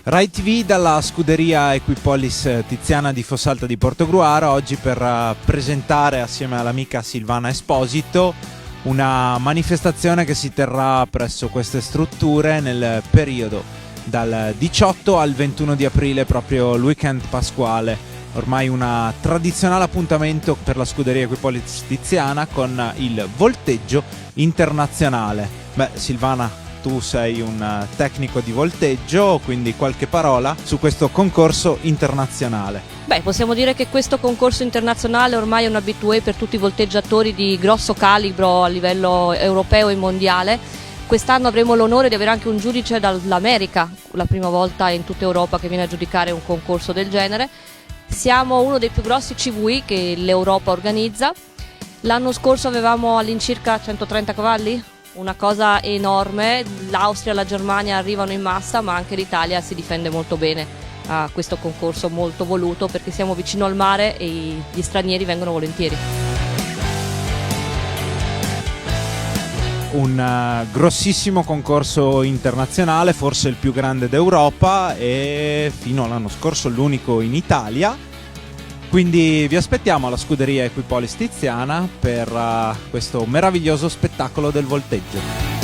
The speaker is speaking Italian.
Rai TV dalla scuderia Equipolis Tiziana di Fossalta di Portogruaro, oggi per presentare assieme all'amica Silvana Esposito una manifestazione che si terrà presso queste strutture nel periodo dal 18 al 21 di aprile, proprio il weekend pasquale. Ormai un tradizionale appuntamento per la scuderia Equipolis Tiziana con il volteggio internazionale. Beh, Silvana, tu sei un tecnico di volteggio, quindi qualche parola su questo concorso internazionale. Beh, possiamo dire che questo concorso internazionale ormai è un habitué per tutti i volteggiatori di grosso calibro a livello europeo e mondiale. Quest'anno avremo l'onore di avere anche un giudice dall'America, la prima volta in tutta Europa che viene a giudicare un concorso del genere. Siamo uno dei più grossi CVI che l'Europa organizza. L'anno scorso avevamo all'incirca 130 cavalli, una cosa enorme. L'Austria e la Germania arrivano in massa, ma anche l'Italia si difende molto bene a questo concorso molto voluto, perché siamo vicino al mare e gli stranieri vengono volentieri. Un grossissimo concorso internazionale, forse il più grande d'Europa e fino all'anno scorso l'unico in Italia. Quindi vi aspettiamo alla scuderia Equipolis Tiziana per questo meraviglioso spettacolo del volteggio.